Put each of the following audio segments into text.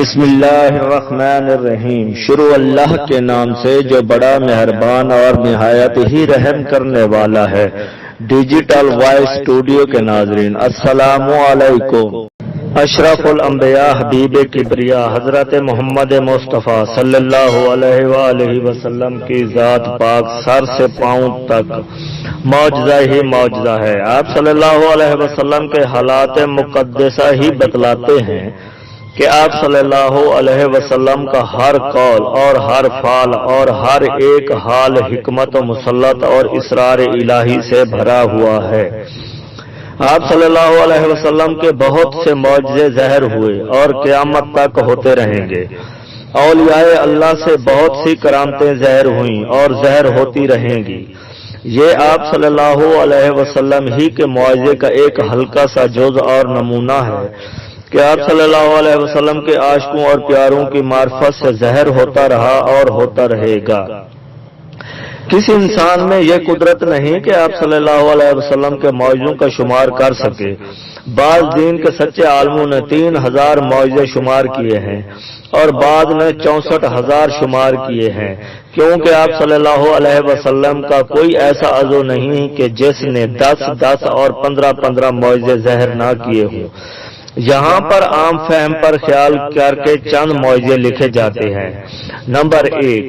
بسم اللہ الرحمن الرحیم، شروع اللہ کے نام سے جو بڑا مہربان اور نہایت ہی رحم کرنے والا ہے۔ ڈیجیٹل وائس اسٹوڈیو کے ناظرین السلام علیکم۔ اشرف الانبیاء حبیب کبریا حضرت محمد مصطفیٰ صلی اللہ علیہ وآلہ وسلم کی ذات پاک سر سے پاؤں تک معجزہ ہی معجزہ ہے۔ آپ صلی اللہ علیہ وسلم کے حالات مقدسہ ہی بتلاتے ہیں کہ آپ صلی اللہ علیہ وسلم کا ہر قول اور ہر فعل اور ہر ایک حال حکمت و مسلط اور اسرار الہی سے بھرا ہوا ہے۔ آپ صلی اللہ علیہ وسلم کے بہت سے معجزے ظاہر ہوئے اور قیامت تک ہوتے رہیں گے۔ اولیاء اللہ سے بہت سی کرامتیں ظاہر ہوئیں اور ظاہر ہوتی رہیں گی۔ یہ آپ صلی اللہ علیہ وسلم ہی کے معجزے کا ایک ہلکا سا جز اور نمونہ ہے کہ آپ صلی اللہ علیہ وسلم کے عاشقوں اور پیاروں کی معرفت سے ظاہر ہوتا رہا اور ہوتا رہے گا۔ کسی انسان میں یہ قدرت نہیں کہ آپ صلی اللہ علیہ وسلم کے معجزوں کا شمار کر سکے۔ بعض دین کے سچے عالموں نے 3000 معجزے شمار کیے ہیں اور بعض نے 64,000 شمار کیے ہیں، کیونکہ آپ صلی اللہ علیہ وسلم کا کوئی ایسا عضو نہیں کہ جس نے 10 اور 15 معجزے ظاہر نہ کیے ہوں۔ یہاں پر عام فہم پر خیال کر کے چند معجزے لکھے جاتے ہیں۔ نمبر 1،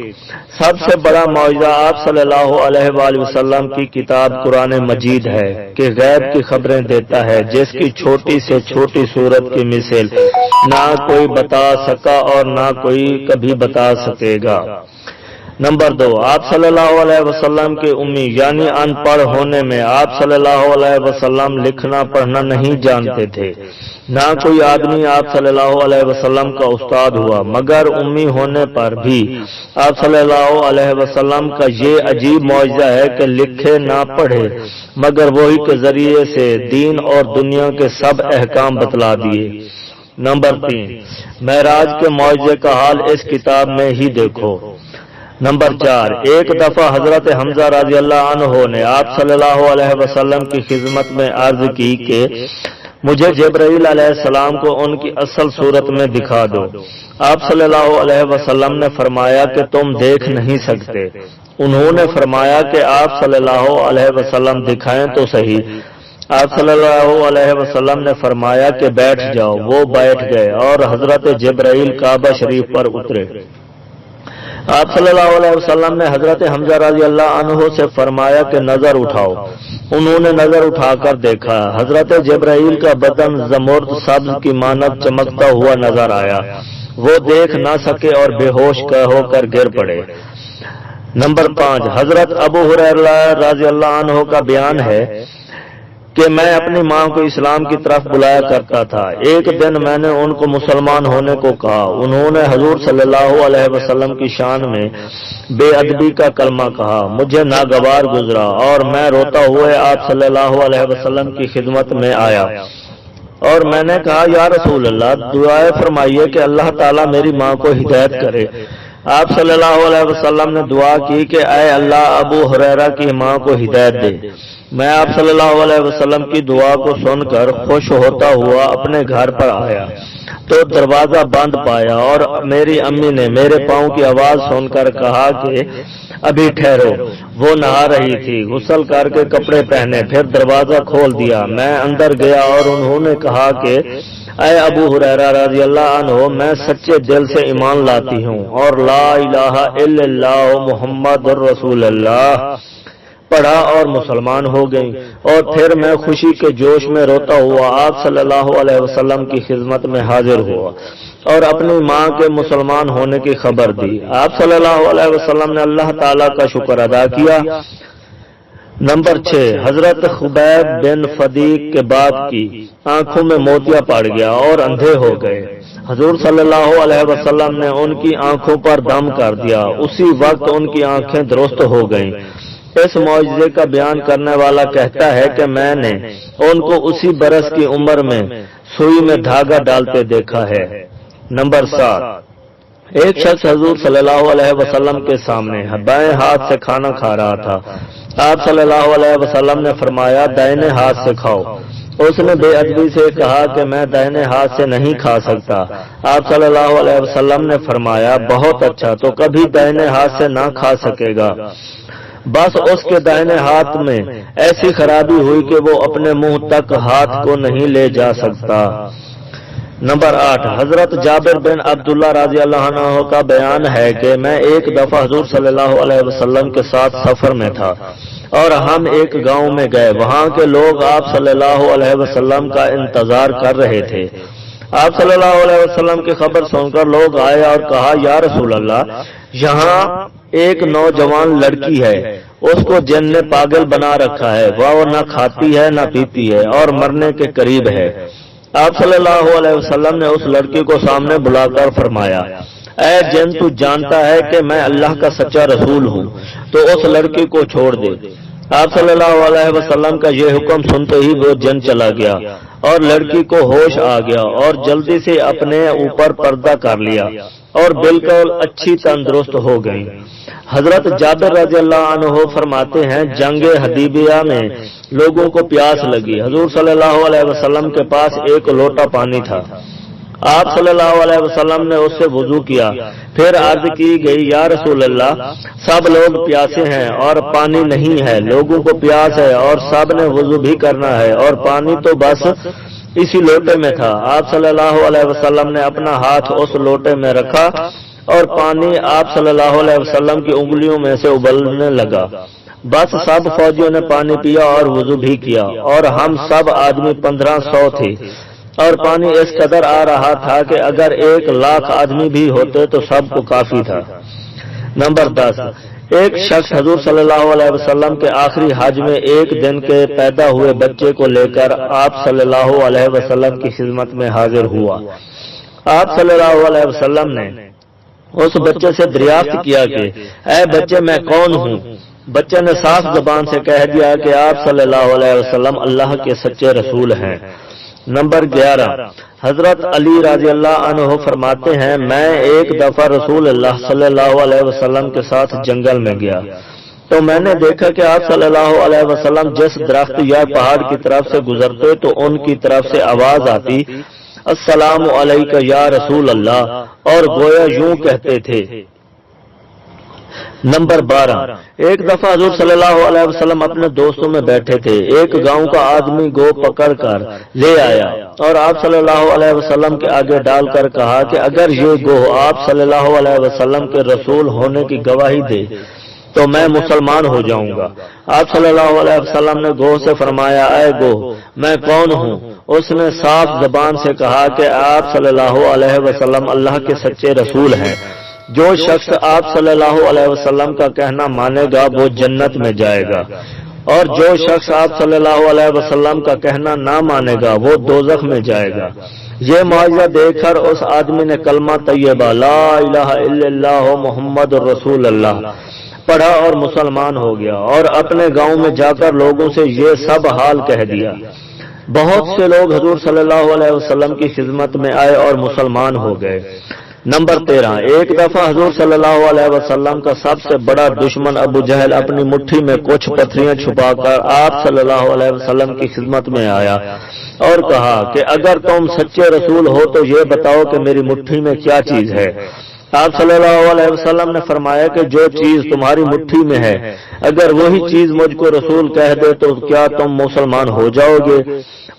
سب سے بڑا معجزہ آپ صلی اللہ علیہ وآلہ وسلم کی کتاب قرآن مجید ہے کہ غیب کی خبریں دیتا ہے، جس کی چھوٹی سے چھوٹی صورت کی مثال نہ کوئی بتا سکا اور نہ کوئی کبھی بتا سکے گا۔ نمبر 2، آپ صلی اللہ علیہ وسلم کے امی یعنی ان پڑھ ہونے میں آپ صلی اللہ علیہ وسلم لکھنا پڑھنا نہیں جانتے تھے۔ نہ کوئی آدمی آپ صلی اللہ علیہ وسلم کا استاد ہوا، مگر امی ہونے پر بھی آپ صلی اللہ علیہ وسلم کا یہ عجیب معجزہ ہے کہ لکھے نہ پڑھے مگر وہی کے ذریعے سے دین اور دنیا کے سب احکام بتلا دیے۔ نمبر 3، معراج کے معجزے کا حال اس کتاب میں ہی دیکھو۔ نمبر 4، ایک دفعہ حضرت حمزہ رضی اللہ عنہ نے آپ صلی اللہ علیہ وسلم کی خدمت میں عرض کی کہ مجھے جبرائیل علیہ السلام کو ان کی اصل صورت میں دکھا دو۔ آپ صلی اللہ علیہ وسلم نے فرمایا کہ تم دیکھ نہیں سکتے۔ انہوں نے فرمایا کہ آپ صلی اللہ علیہ وسلم دکھائیں تو صحیح۔ آپ صلی اللہ علیہ وسلم نے فرمایا کہ بیٹھ جاؤ۔ وہ بیٹھ گئے اور حضرت جبرائیل کعبہ شریف پر اترے۔ آپ صلی اللہ علیہ وسلم نے حضرت حمزہ رضی اللہ عنہ سے فرمایا کہ نظر اٹھاؤ۔ انہوں نے نظر اٹھا کر دیکھا، حضرت جبرائیل کا بدن زمرد سبز کی مانند چمکتا ہوا نظر آیا۔ وہ دیکھ نہ سکے اور بے ہوش ہو کر گر پڑے۔ نمبر 5، حضرت ابو ہریرہ رضی اللہ عنہ کا بیان ہے کہ میں اپنی ماں کو اسلام کی طرف بلایا کرتا تھا۔ ایک دن میں نے ان کو مسلمان ہونے کو کہا۔ انہوں نے حضور صلی اللہ علیہ وسلم کی شان میں بے ادبی کا کلمہ کہا۔ مجھے ناگوار گزرا اور میں روتا ہوئے آپ صلی اللہ علیہ وسلم کی خدمت میں آیا اور میں نے کہا یا رسول اللہ، دعائیں فرمائیے کہ اللہ تعالیٰ میری ماں کو ہدایت کرے۔ آپ صلی اللہ علیہ وسلم نے دعا کی کہ اے اللہ ابو ہریرہ کی ماں کو ہدایت دے۔ میں آپ صلی اللہ علیہ وسلم کی دعا کو سن کر خوش ہوتا ہوا اپنے گھر پر آیا تو دروازہ بند پایا اور میری امی نے میرے پاؤں کی آواز سن کر کہا کہ ابھی ٹھہرو۔ وہ نہا رہی تھی، غسل کر کے کپڑے پہنے، پھر دروازہ کھول دیا۔ میں اندر گیا اور انہوں نے کہا کہ اے ابو ہریرہ رضی اللہ عنہ، میں سچے دل سے ایمان لاتی ہوں اور لا الہ الا اللہ محمد رسول اللہ پڑھا اور مسلمان ہو گئی۔ اور پھر میں خوشی کے جوش میں روتا ہوا آپ صلی اللہ علیہ وسلم کی خدمت میں حاضر ہوا اور اپنی ماں کے مسلمان ہونے کی خبر دی۔ آپ صلی اللہ علیہ وسلم نے اللہ تعالیٰ کا شکر ادا کیا۔ نمبر 6، حضرت خبیب بن فدیق کے باپ کی آنکھوں میں موتیا پڑ گیا اور اندھے ہو گئے۔ حضور صلی اللہ علیہ وسلم نے ان کی آنکھوں پر دم کر دیا، اسی وقت ان کی آنکھیں درست ہو گئیں۔ اس معجزے کا بیان کرنے والا کہتا ہے کہ میں نے ان کو اسی برس کی عمر میں سوئی میں دھاگا ڈالتے دیکھا ہے۔ نمبر 7، ایک شخص حضور صلی اللہ علیہ وسلم کے سامنے بائیں ہاتھ سے کھانا کھا رہا تھا۔ آپ صلی اللہ علیہ وسلم نے فرمایا دائیں ہاتھ سے کھاؤ۔ اس نے بے ادبی سے کہا کہ میں دائنے ہاتھ سے نہیں کھا سکتا۔ آپ صلی اللہ علیہ وسلم نے فرمایا بہت اچھا، تو کبھی دائنے ہاتھ سے نہ کھا سکے گا۔ بس اس کے دائنے ہاتھ میں ایسی خرابی ہوئی کہ وہ اپنے منہ تک ہاتھ کو نہیں لے جا سکتا۔ نمبر 8، حضرت جابر بن عبداللہ رضی اللہ عنہ کا بیان ہے کہ میں ایک دفعہ حضور صلی اللہ علیہ وسلم کے ساتھ سفر میں تھا اور ہم ایک گاؤں میں گئے۔ وہاں کے لوگ آپ صلی اللہ علیہ وسلم کا انتظار کر رہے تھے۔ آپ صلی اللہ علیہ وسلم کی خبر سن کر لوگ آئے اور کہا یا رسول اللہ، یہاں ایک نوجوان لڑکی ہے، اس کو جن نے پاگل بنا رکھا ہے، وہ نہ کھاتی ہے نہ پیتی ہے اور مرنے کے قریب ہے۔ آپ صلی اللہ علیہ وسلم نے اس لڑکی کو سامنے بلا کر فرمایا، اے جن، تو جانتا ہے کہ میں اللہ کا سچا رسول ہوں، تو اس لڑکی کو چھوڑ دے۔ آپ صلی اللہ علیہ وسلم کا یہ حکم سنتے ہی وہ جن چلا گیا اور لڑکی کو ہوش آ گیا اور جلدی سے اپنے اوپر پردہ کر لیا اور بالکل اچھی تندرست ہو گئی۔ حضرت جابر رضی اللہ عنہ فرماتے ہیں جنگ حدیبیہ میں لوگوں کو پیاس لگی۔ حضور صلی اللہ علیہ وسلم کے پاس ایک لوٹا پانی تھا۔ آپ صلی اللہ علیہ وسلم نے اس سے وضو کیا، پھر عرض کی گئی یا رسول اللہ، سب لوگ پیاسے ہیں اور پانی نہیں ہے، لوگوں کو پیاس ہے اور سب نے وضو بھی کرنا ہے اور پانی تو بس اسی لوٹے میں تھا۔ آپ صلی اللہ علیہ وسلم نے اپنا ہاتھ اس لوٹے میں رکھا اور پانی آپ صلی اللہ علیہ وسلم کی انگلیوں میں سے ابلنے لگا۔ بس سب فوجیوں نے پانی پیا اور وضو بھی کیا اور ہم سب آدمی 1500 تھے اور پانی اس قدر آ رہا تھا کہ اگر 1,00,000 آدمی بھی ہوتے تو سب کو کافی تھا۔ نمبر 10، ایک شخص حضور صلی اللہ علیہ وسلم کے آخری حج میں ایک دن کے پیدا ہوئے بچے کو لے کر آپ صلی اللہ علیہ وسلم کی خدمت میں حاضر ہوا۔ آپ صلی اللہ علیہ وسلم نے اس بچے سے دریافت کیا کہ اے بچے، میں کون ہوں؟ بچے نے صاف زبان سے کہہ دیا کہ آپ صلی اللہ علیہ وسلم اللہ کے سچے رسول ہیں۔ نمبر 11، حضرت علی رضی اللہ عنہ فرماتے ہیں میں ایک دفعہ رسول اللہ صلی اللہ علیہ وسلم کے ساتھ جنگل میں گیا تو میں نے دیکھا کہ آپ صلی اللہ علیہ وسلم جس درخت یا پہاڑ کی طرف سے گزرتے تو ان کی طرف سے آواز آتی السلام علیکہ یا رسول اللہ، اور گویا یوں کہتے تھے۔ نمبر 12، ایک دفعہ حضور صلی اللہ علیہ وسلم اپنے دوستوں میں بیٹھے تھے، ایک گاؤں کا آدمی گو پکڑ کر لے آیا اور آپ صلی اللہ علیہ وسلم کے آگے ڈال کر کہا کہ اگر یہ گو آپ صلی اللہ علیہ وسلم کے رسول ہونے کی گواہی دے تو میں مسلمان ہو جاؤں گا۔ آپ صلی اللہ علیہ وسلم نے گو سے فرمایا اے گو، میں کون ہوں؟ اس نے صاف زبان سے کہا کہ آپ صلی اللہ علیہ وسلم اللہ کے سچے رسول ہیں۔ جو شخص آپ صلی اللہ علیہ وسلم کا کہنا مانے گا وہ جنت میں جائے گا اور جو شخص آپ صلی اللہ علیہ وسلم کا کہنا نہ مانے گا وہ دوزخ میں جائے گا۔ یہ معجزہ دیکھ کر اس آدمی نے کلمہ طیبہ لا الہ الا اللہ محمد رسول اللہ پڑھا اور مسلمان ہو گیا اور اپنے گاؤں میں جا کر لوگوں سے یہ سب حال کہہ دیا۔ بہت سے لوگ حضور صلی اللہ علیہ وسلم کی خدمت میں آئے اور مسلمان ہو گئے۔ نمبر 13، ایک دفعہ حضور صلی اللہ علیہ وسلم کا سب سے بڑا دشمن ابو جہل اپنی مٹھی میں کچھ پتھریاں چھپا کر آپ صلی اللہ علیہ وسلم کی خدمت میں آیا اور کہا کہ اگر تم سچے رسول ہو تو یہ بتاؤ کہ میری مٹھی میں کیا چیز ہے۔ آپ صلی اللہ علیہ وسلم نے فرمایا کہ جو چیز تمہاری مٹھی میں ہے اگر وہی چیز مجھ کو رسول کہہ دے تو کیا تم مسلمان ہو جاؤ گے؟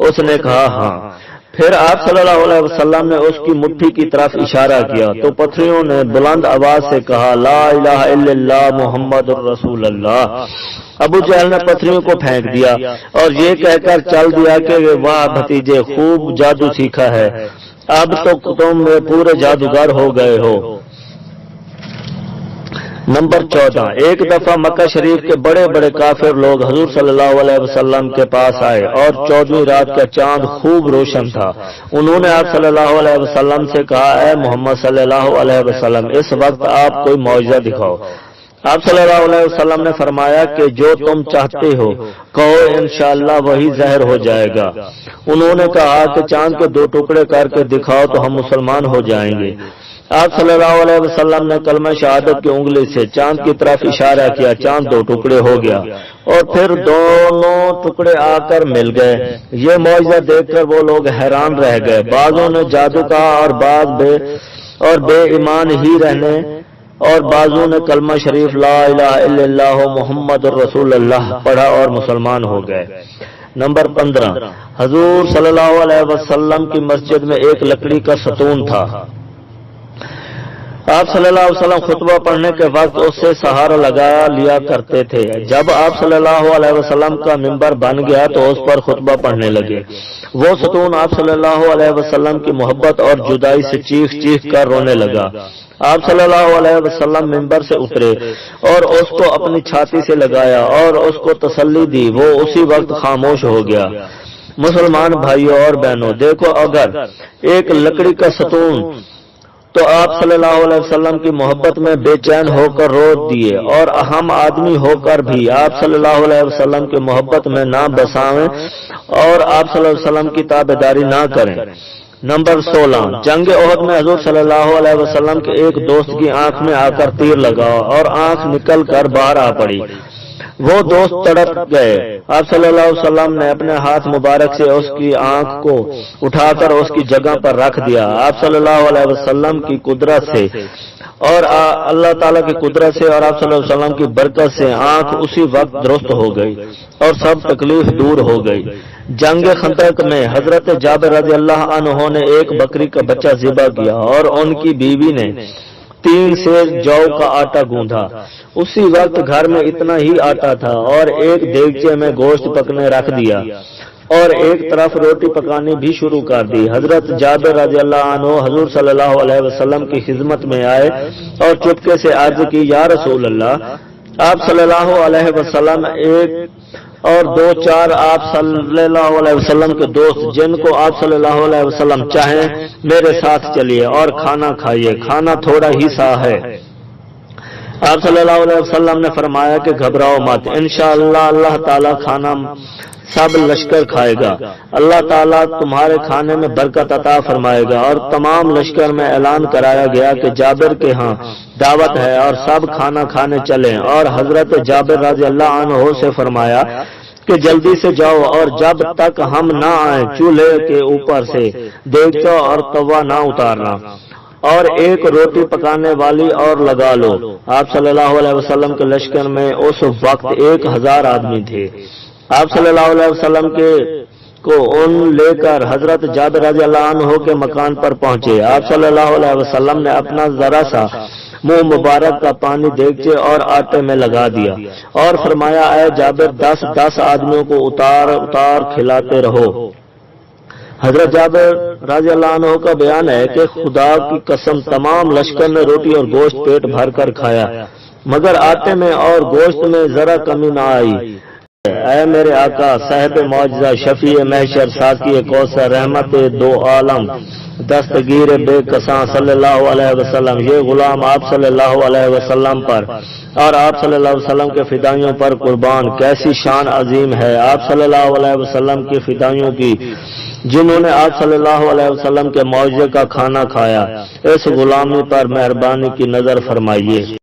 اس نے کہا ہاں۔ پھر آپ صلی اللہ علیہ وسلم نے اس کی مٹھی کی طرف اشارہ کیا تو پتھریوں نے بلند آواز سے کہا لا الہ الا اللہ محمد الرسول اللہ۔ ابو جہل نے پتھریوں کو پھینک دیا اور یہ کہہ کر چل دیا کہ واہ بھتیجے، خوب جادو سیکھا ہے، اب تو تم پورے جادوگر ہو گئے ہو۔ نمبر 14، ایک دفعہ مکہ شریف کے بڑے بڑے کافر لوگ حضور صلی اللہ علیہ وسلم کے پاس آئے اور 14ویں رات کا چاند خوب روشن تھا۔ انہوں نے آپ صلی اللہ علیہ وسلم سے کہا اے محمد صلی اللہ علیہ وسلم، اس وقت آپ کوئی معجزہ دکھاؤ۔ آپ صلی اللہ علیہ وسلم نے فرمایا کہ جو تم چاہتے ہو کہو، انشاءاللہ وہی ظاہر ہو جائے گا۔ انہوں نے کہا کہ چاند کے 2 ٹکڑے کر کے دکھاؤ تو ہم مسلمان ہو جائیں گے۔ آپ صلی اللہ علیہ وسلم نے کلمہ شہادت کی انگلی سے چاند کی طرف اشارہ کیا، چاند دو ٹکڑے ہو گیا اور پھر دونوں ٹکڑے آ کر مل گئے۔ یہ معجزہ دیکھ کر وہ لوگ حیران رہ گئے۔ بعضوں نے جادو کہا اور بے ایمان ہی رہنے، اور بعضوں نے کلمہ شریف لا الہ الا اللہ محمد رسول اللہ پڑھا اور مسلمان ہو گئے۔ نمبر 15، حضور صلی اللہ علیہ وسلم کی مسجد میں ایک لکڑی کا ستون تھا۔ آپ صلی اللہ علیہ وسلم خطبہ پڑھنے کے وقت اس سے سہارا لگا لیا کرتے تھے۔ جب آپ صلی اللہ علیہ وسلم کا ممبر بن گیا تو اس پر خطبہ پڑھنے لگے۔ وہ ستون آپ صلی اللہ علیہ وسلم کی محبت اور جدائی سے چیخ چیخ کر رونے لگا۔ آپ صلی اللہ علیہ وسلم ممبر سے اترے اور اس کو اپنی چھاتی سے لگایا اور اس کو تسلی دی۔ وہ اسی وقت خاموش ہو گیا۔ مسلمان بھائیوں اور بہنوں، دیکھو اگر ایک لکڑی کا ستون تو آپ صلی اللہ علیہ وسلم کی محبت میں بے چین ہو کر رو دیے، اور ہم آدمی ہو کر بھی آپ صلی اللہ علیہ وسلم کی محبت میں نہ بساویں اور آپ صلی اللہ علیہ وسلم کی تابعداری نہ کریں۔ نمبر 16، جنگ احد میں حضور صلی اللہ علیہ وسلم کے ایک دوست کی آنکھ میں آ کر تیر لگا اور آنکھ نکل کر باہر آ پڑی۔ وہ دوست تڑپ گئے۔ آپ صلی اللہ علیہ وسلم نے اپنے ہاتھ مبارک سے اس کی آنکھ کو اٹھا کر اس کی جگہ پر رکھ دیا۔ آپ صلی اللہ علیہ وسلم کی قدرت سے اور اللہ تعالیٰ کی قدرت سے اور آپ صلی اللہ علیہ وسلم کی برکت سے آنکھ اسی وقت درست ہو گئی اور سب تکلیف دور ہو گئی۔ جنگ خندق میں حضرت جابر رضی اللہ عنہ نے ایک بکری کا بچہ ذبح کیا اور ان کی بیوی نے 3 سیر جو کا آٹا گوندھا۔ اسی وقت گھر میں اتنا ہی آٹا تھا اور ایک دیگچے میں گوشت پکنے رکھ دیا اور ایک طرف روٹی پکانی بھی شروع کر دی۔ حضرت جابر رضی اللہ عنہ حضور صلی اللہ علیہ وسلم کی خدمت میں آئے اور چپکے سے عرض کی، یا رسول اللہ، آپ صلی اللہ علیہ وسلم ایک اور 2-4 آپ صلی اللہ علیہ وسلم کے دوست جن کو آپ صلی اللہ علیہ وسلم چاہیں میرے ساتھ چلیے اور کھانا کھائیے، کھانا تھوڑا ہی سا ہے۔ آپ صلی اللہ علیہ وسلم نے فرمایا کہ گھبراؤ مت، انشاءاللہ اللہ تعالیٰ کھانا سب لشکر کھائے گا، اللہ تعالیٰ تمہارے کھانے میں برکت عطا فرمائے گا۔ اور تمام لشکر میں اعلان کرایا گیا کہ جابر کے ہاں دعوت ہے اور سب کھانا کھانے چلیں، اور حضرت جابر رضی اللہ عنہ سے فرمایا کہ جلدی سے جاؤ اور جب تک ہم نہ آئیں چولہے کے اوپر سے دیگچا اور توا نہ اتارنا، اور ایک روٹی پکانے والی اور لگا لو۔ آپ صلی اللہ علیہ وسلم کے لشکر میں اس وقت 1000 آدمی تھے۔ آپ صلی اللہ علیہ وسلم کو ان لے کر حضرت جابر رضی اللہ عنہ کے مکان پر پہنچے۔ آپ صلی اللہ علیہ وسلم نے اپنا ذرا سا منہ مبارک کا پانی دیگچے اور آٹے میں لگا دیا اور فرمایا، اے جابر، 10 آدمیوں کو اتار اتار کھلاتے رہو۔ حضرت جابر رضی اللہ عنہ کا بیان ہے کہ خدا کی قسم تمام لشکر نے روٹی اور گوشت پیٹ بھر کر کھایا، مگر آٹے میں اور گوشت میں ذرا کمی نہ آئی۔ اے میرے آقا، صاحب معجزہ، شفیع محشر، ساقی کوثر، رحمت دو عالم، دستگیر بے کساں صلی اللہ علیہ وسلم، یہ غلام آپ صلی اللہ علیہ وسلم پر اور آپ صلی اللہ علیہ وسلم کے فدائیوں پر قربان، کیسی شان عظیم ہے آپ صلی اللہ علیہ وسلم کے فدائیوں کی، جنہوں نے آپ صلی اللہ علیہ وسلم کے معجزے کا کھانا کھایا۔ اس غلامی پر مہربانی کی نظر فرمائیے۔